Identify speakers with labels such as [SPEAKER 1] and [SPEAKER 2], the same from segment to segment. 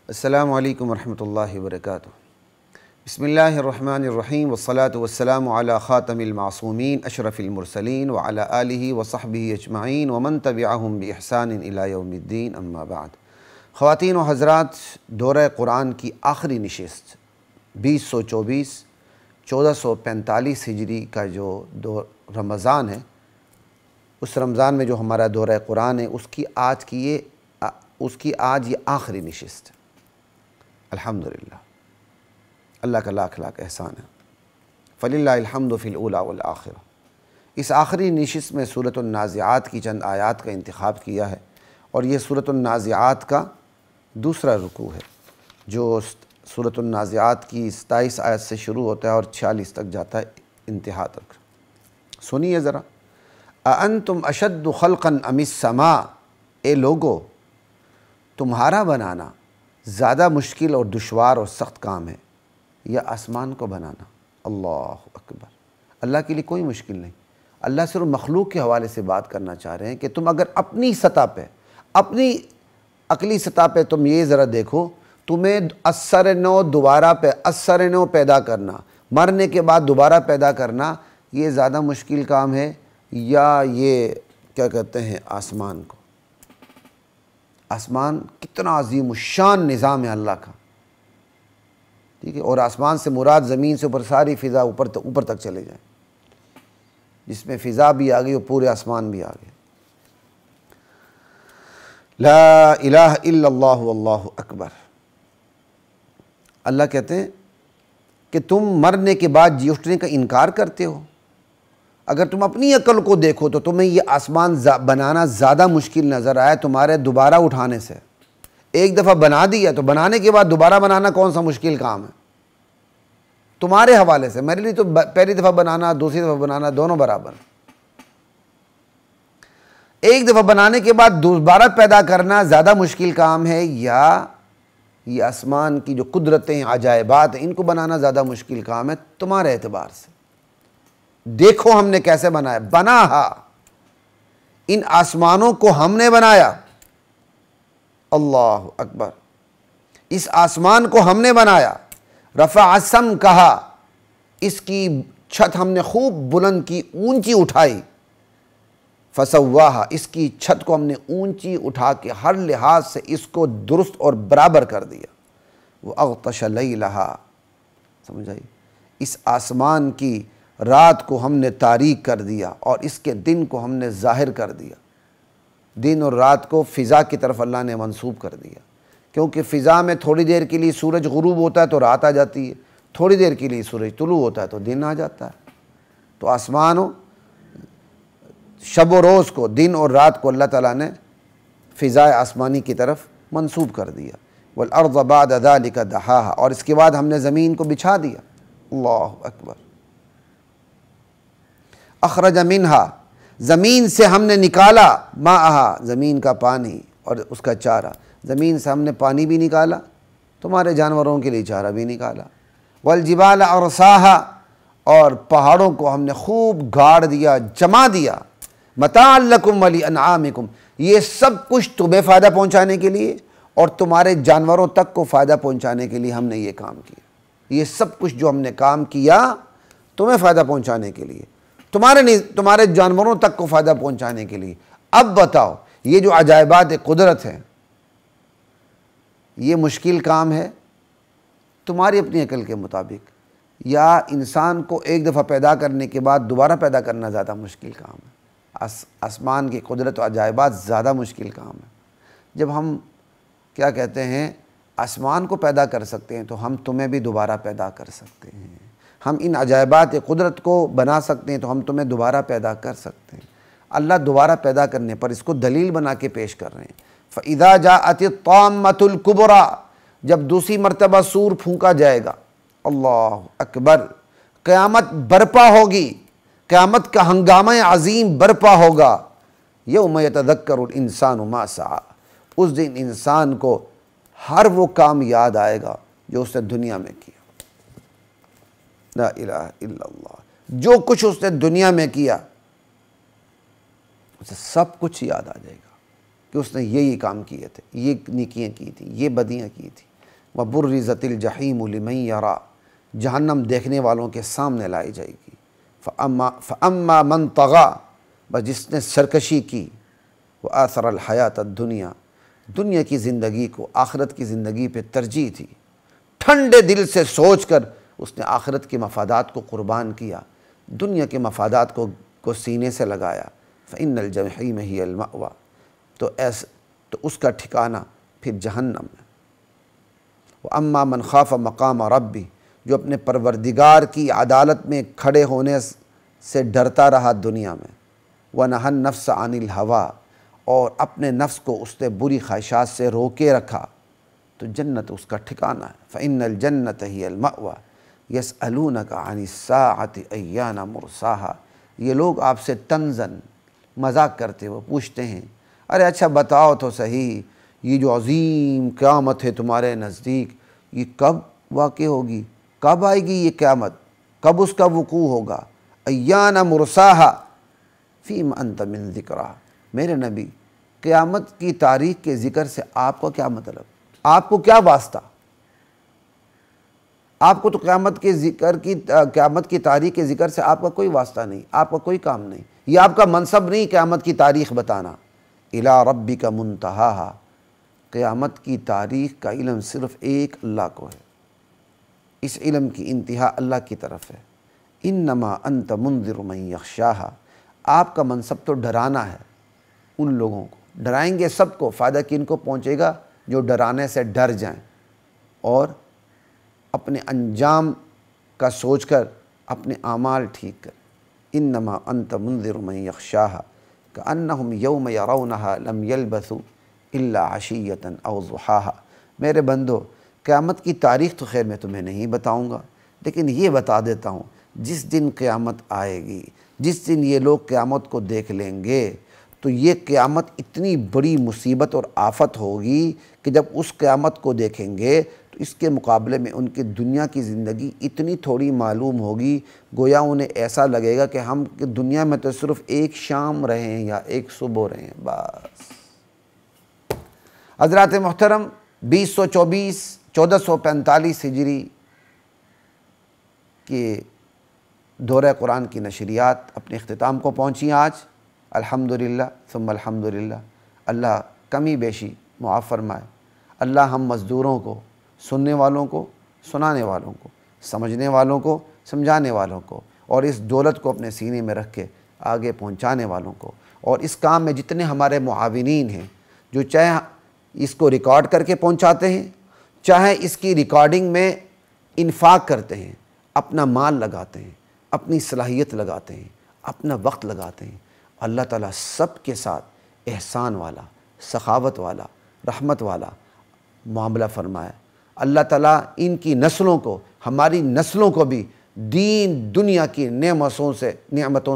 [SPEAKER 1] السلام علیکم ورحمۃ اللہ وبرکاتہ۔ بسم اللہ الرحمن الرحیم والصلاة والسلام علی خاتم المعصومین اشرف المرسلین وعلی آلہ وصحبہ اجمعین ومن تبعہم بإحسان الی یوم الدین، اما بعد۔ خواتین و حضرات، دورہ قرآن کی آخری نشست 2024 1445 ہجری کا جو رمضان ہے، اس رمضان میں جو ہمارا دورہ قرآن ہے، اس کی آج یہ آخری نشست ہے۔ الحمدللہ، اللہ کا لاکھ لاکھ احسان ہے۔ فللہ الحمد فی الاولی والآخرہ۔ اس آخری نشست میں سورۃ النازعات کی چند آیات کا انتخاب کیا ہے، اور یہ سورۃ النازعات کا دوسرا رکوع ہے، جو سورۃ النازعات کی 27 آیت سے شروع ہوتا ہے اور 46 تک جاتا ہے، انتہا تک۔ سنیے ذرا۔ اَأَنْتُمْ أَشَدُّ خَلْقًا أَمِ السَّمَاءُ، اے لوگو، تمہارا بنانا زیادہ مشکل اور دشوار اور سخت کام ہے یا آسمان کو بنانا؟ اللہ اکبر۔ اللہ کے لیے کوئی مشکل نہیں۔ اللہ صرف مخلوق کے حوالے سے بات کرنا چاہ رہے ہیں کہ تم اگر اپنی سطح پہ، اپنی عقلی سطح پہ تم یہ ذرا دیکھو، تمہیں اثر نو دوبارہ اثر نو پیدا کرنا، مرنے کے بعد دوبارہ پیدا کرنا، یہ زیادہ مشکل کام ہے یا یہ کیا کہتے ہیں آسمان کو؟ آسمان کتنا عظیم الشان نظام ہے اللہ کا، ٹھیک ہے؟ اور آسمان سے مراد زمین سے اوپر ساری فضا اوپر تک چلے جائیں، جس میں فضا بھی آ گئی اور پورے آسمان بھی آ گئے۔ لا الہ الا اللہ واللہ اکبر۔ اللہ کہتے ہیں کہ تم مرنے کے بعد جی اٹھنے کا انکار کرتے ہو۔ اگر تم اپنی عقل کو دیکھو تو تمہیں یہ آسمان بنانا زیادہ مشکل نظر آئے تمہارے دوبارہ اٹھانے سے۔ ایک دفعہ بنا دیا تو بنانے کے بعد دوبارہ بنانا کون سا مشکل کام ہے تمہارے حوالے سے؟ میرے لیے تو پہلی دفعہ بنانا، دوسری دفعہ بنانا دونوں برابر۔ ایک دفعہ بنانے کے بعد دوبارہ پیدا کرنا زیادہ مشکل کام ہے یا یہ آسمان کی جو قدرتیں عجائبات ہیں ان کو بنانا زیادہ مشکل کام ہے تمہارے اعتبار سے؟ دیکھو ہم نے کیسے بنایا۔ بناہا، ان آسمانوں کو ہم نے بنایا۔ اللہ اکبر۔ اس آسمان کو ہم نے بنایا۔ رفع سم کہا، اس کی چھت ہم نے خوب بلند کی، اونچی اٹھائی۔ فسواہا، اس کی چھت کو ہم نے اونچی اٹھا کے ہر لحاظ سے اس کو درست اور برابر کر دیا۔ وَأَغْطَشَ لَيْلَهَا، سمجھ آئی؟ اس آسمان کی رات کو ہم نے تاریک کر دیا اور اس کے دن کو ہم نے ظاہر کر دیا۔ دن اور رات کو فضا کی طرف اللہ نے منسوب کر دیا، کیونکہ فضا میں تھوڑی دیر کے لیے سورج غروب ہوتا ہے تو رات آ جاتی ہے، تھوڑی دیر کے لیے سورج طلوع ہوتا ہے تو دن آ جاتا ہے۔ تو آسمانوں، شب و روز کو، دن اور رات کو اللہ تعالیٰ نے فضائے آسمانی کی طرف منسوب کر دیا۔ وَالْأَرْضَ بَعْدَ ذَلِكَ دَحَاهَا، اور اس کے بعد ہم نے زمین کو بچھا دیا۔ اللہ اکبر۔ اخرج منہا، زمین سے ہم نے نکالا، ماءہا، زمین کا پانی اور اس کا چارہ۔ زمین سے ہم نے پانی بھی نکالا، تمہارے جانوروں کے لیے چارہ بھی نکالا۔ والجبال ارساہا، اور پہاڑوں کو ہم نے خوب گاڑ دیا، جما دیا۔ متاعا لکم ولانعامکم، یہ سب کچھ تمہیں فائدہ پہنچانے کے لیے اور تمہارے جانوروں تک کو فائدہ پہنچانے کے لیے ہم نے یہ کام کیا۔ یہ سب کچھ جو ہم نے کام کیا تمہیں فائدہ پہنچانے کے لیے، تمہارے جانوروں تک کو فائدہ پہنچانے کے لیے۔ اب بتاؤ، یہ جو عجائبات قدرت ہے، یہ مشکل کام ہے تمہاری اپنی عقل کے مطابق، یا انسان کو ایک دفعہ پیدا کرنے کے بعد دوبارہ پیدا کرنا زیادہ مشکل کام ہے؟ آسمان کی قدرت و عجائبات زیادہ مشکل کام ہے۔ جب ہم کیا کہتے ہیں آسمان کو پیدا کر سکتے ہیں تو ہم تمہیں بھی دوبارہ پیدا کر سکتے ہیں۔ ہم ان عجائبات قدرت کو بنا سکتے ہیں تو ہم تمہیں دوبارہ پیدا کر سکتے ہیں۔ اللہ دوبارہ پیدا کرنے پر اس کو دلیل بنا کے پیش کر رہے ہیں۔ فَإِذَا جَاءَتِ الطَّامَّةُ الْكُبْرَى، جب دوسری مرتبہ سور پھونکا جائے گا، اللہ اکبر، قیامت برپا ہوگی، قیامت کا ہنگامہ عظیم برپا ہوگا۔ یوم یتذکر الانسان ما سعی، اس دن انسان کو ہر وہ کام یاد آئے گا جو اس نے دنیا میں کیا۔ لا الہ الا اللہ، جو کچھ اس نے دنیا میں کیا اسے سب کچھ یاد آ جائے گا کہ اس نے یہی کام کیے تھے، یہ نیکیاں کی تھی، یہ بدیاں کی تھی۔ وبرزت الجحیم لمن یرا، جہنم دیکھنے والوں کے سامنے لائی جائے گی۔ فاما من طغی، بس جس نے سرکشی کی، وآثر الحیات الدنیا، دنیا کی زندگی کو آخرت کی زندگی پہ ترجیح تھی، ٹھنڈے دل سے سوچ کر اس نے آخرت کے مفادات کو قربان کیا، دنیا کے مفادات کو سینے سے لگایا، فإن الجحیم ہی المأویٰ، تو اس کا ٹھکانہ پھر جہنم ہے۔ وَأَمَّا مَنْ خَافَ مَقَامَ رَبِّ، جو اپنے پروردگار کی عدالت میں کھڑے ہونے سے ڈرتا رہا دنیا میں، وَنَهَى النَّفْسَ عَنِ الْهَوَىٰ، اور اپنے نفس کو اس نے بری خواہشات سے روکے رکھا، تو جنت اس کا ٹھکانہ ہے۔ فإن الجنة هي المأوى يسألونك عن الساعة أيان مرساها، یہ لوگ آپ سے طنزاً مذاق کرتے ہوئے پوچھتے ہیں، ارے اچھا بتاؤ تو صحیح، یہ جو عظیم قیامت ہے تمہارے نزدیک، یہ کب واقع ہوگی، کب آئے گی یہ قیامت، کب اس کا وقوع ہوگا؟ ایان مرساها فیم انت من ذکرہا، میرے نبی قیامت کی تاریخ کے ذکر سے آپ کو کیا مطلب، آپ کو کیا واسطہ؟ آپ کو تو قیامت کی تاریخ کے ذکر سے آپ کا کوئی واسطہ نہیں، آپ کا کوئی کام نہیں، یہ آپ کا منصب نہیں قیامت کی تاریخ بتانا۔ الی ربک منتہاہا، قیامت کی تاریخ کا علم صرف ایک اللہ کو ہے، اس علم کی انتہا اللہ کی طرف ہے۔ انما انت منذر من یخشاہا، آپ کا منصب تو ڈرانا ہے، ان لوگوں کو ڈرائیں گے، سب کو فائدہ کن کو پہنچے گا؟ جو ڈرانے سے ڈر جائیں اور اپنے انجام کا سوچ کر اپنے اعمال ٹھیک کریں۔ انما انت منذر من یخشاہا کأنہم یوم یرونہا لم یلبثوا الا عشیۃ او ضحاہا، میرے بندو قیامت کی تاریخ تو خیر میں تمہیں نہیں بتاؤں گا، لیکن یہ بتا دیتا ہوں، جس دن قیامت آئے گی، جس دن یہ لوگ قیامت کو دیکھ لیں گے، تو یہ قیامت اتنی بڑی مصیبت اور آفت ہوگی کہ جب اس قیامت کو دیکھیں گے تو اس کے مقابلے میں ان کی دنیا کی زندگی اتنی تھوڑی معلوم ہوگی، گویا انہیں ایسا لگے گا کہ ہم دنیا میں تو صرف ایک شام رہے ہیں یا ایک صبح رہے ہیں بس۔ حضرات محترم، 1445 ہجری کے دورہ قرآن کی نشریات اپنے اختتام کو پہنچی آج، الحمدللہ ثم الحمدللہ۔ اللہ کمی بیشی معاف فرمائے، اللہ ہم مزدوروں کو، سننے والوں کو، سنانے والوں کو، سمجھنے والوں کو، سمجھانے والوں کو، اور اس دولت کو اپنے سینے میں رکھ کے آگے پہنچانے والوں کو، اور اس کام میں جتنے ہمارے معاونین ہیں جو چاہے اس کو ریکارڈ کر کے پہنچاتے ہیں، چاہے اس کی ریکارڈنگ میں انفاق کرتے ہیں، اپنا مال لگاتے ہیں، اپنی صلاحیت لگاتے ہیں، اپنا وقت لگاتے ہیں، اللہ تعالیٰ سب کے ساتھ احسان والا، سخاوت والا، رحمت والا معاملہ فرمائے۔ اللہ تعالیٰ ان کی نسلوں کو، ہماری نسلوں کو بھی دین دنیا کی نعمتوں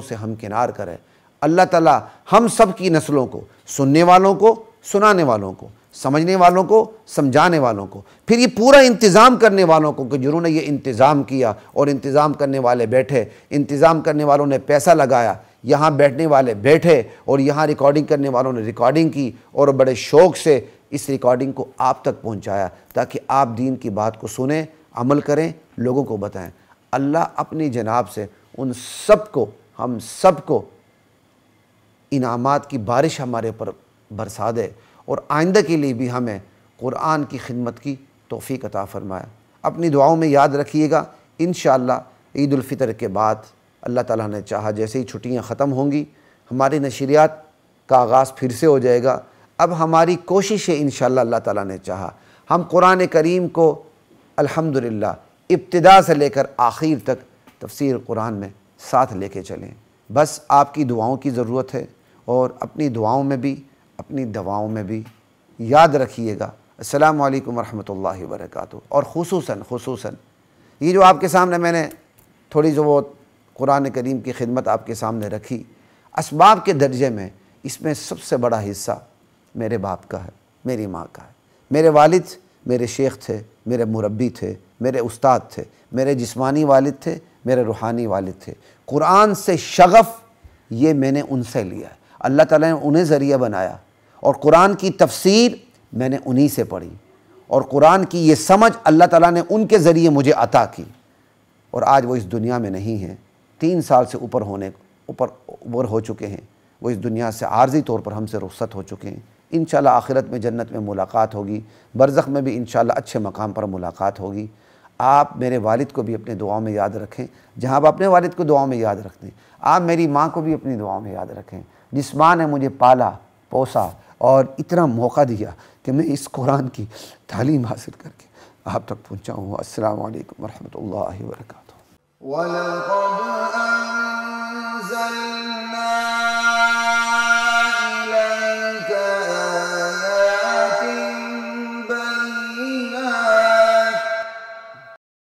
[SPEAKER 1] سے ہمکنار کرے۔ اللہ تعالیٰ ہم سب کی نسلوں کو، سننے والوں کو، سنانے والوں کو، سمجھنے والوں کو، سمجھانے والوں کو، پھر یہ پورا انتظام کرنے والوں کو کہ جنہوں نے یہ انتظام کیا اور انتظام کرنے والے بیٹھے، انتظام کرنے والوں نے پیسہ لگایا، یہاں بیٹھنے والے بیٹھے اور یہاں ریکارڈنگ کرنے والوں نے ریکارڈنگ کی اور بڑے شوق سے اس ریکارڈنگ کو آپ تک پہنچایا تاکہ آپ دین کی بات کو سنیں، عمل کریں، لوگوں کو بتائیں۔ اللہ اپنی جناب سے ان سب کو، ہم سب کو انعامات کی بارش ہمارے پر برسا دے اور آئندہ کے لیے بھی ہمیں قرآن کی خدمت کی توفیق عطا فرمائے۔ اپنی دعاؤں میں یاد رکھیے گا، انشاءاللہ عید الفطر کے بعد اللہ تعالیٰ نے چاہا جیسے ہی چھٹیاں ختم ہوں گی ہماری نشریات کا آغاز پھر سے ہو جائے گا۔ اب ہماری کوشش ہے انشاءاللہ اللہ تعالیٰ نے چاہا ہم قرآن کریم کو الحمدللہ ابتدا سے لے کر آخر تک تفسیر قرآن میں ساتھ لے کے چلیں۔ بس آپ کی دعاؤں کی ضرورت ہے، اور اپنی دعاؤں میں بھی اپنی دواؤں میں بھی یاد رکھیے گا۔ السلام علیکم ورحمۃ اللہ وبرکاتہ۔ اور خصوصاً یہ جو آپ کے سامنے میں نے تھوڑی جو وہ قرآن کریم کی خدمت آپ کے سامنے رکھی، اسباب کے درجے میں اس میں سب سے بڑا حصہ میرے باپ کا ہے، میری ماں کا ہے۔ میرے والد میرے شیخ تھے، میرے مربی تھے، میرے استاد تھے، میرے جسمانی والد تھے، میرے روحانی والد تھے۔ قرآن سے شغف یہ میں نے ان سے لیا ہے، اللہ تعالیٰ نے انہیں ذریعہ بنایا، اور قرآن کی تفسیر میں نے انہی سے پڑھی، اور قرآن کی یہ سمجھ اللہ تعالیٰ نے ان کے ذریعے مجھے عطا کی، اور آج وہ اس دنیا میں نہیں ہیں، 3 سال سے اوپر ہو چکے ہیں، وہ اس دنیا سے عارضی طور پر ہم سے رخصت ہو چکے ہیں۔ انشاءاللہ آخرت میں جنت میں ملاقات ہوگی، برزخ میں بھی انشاءاللہ اچھے مقام پر ملاقات ہوگی۔ آپ میرے والد کو بھی اپنے دعاؤں میں یاد رکھیں، جہاں آپ اپنے والد کو دعاؤں میں یاد رکھتے ہیں، آپ میری ماں کو بھی اپنی دعاؤں میں یاد رکھیں، جس ماں نے مجھے پالا پوسا اور اتنا موقع دیا کہ میں اس قرآن کی تعلیم حاصل کر کے آپ تک پہنچا ہوں۔ السلام علیکم ورحمۃ اللہ وبرکاتہ۔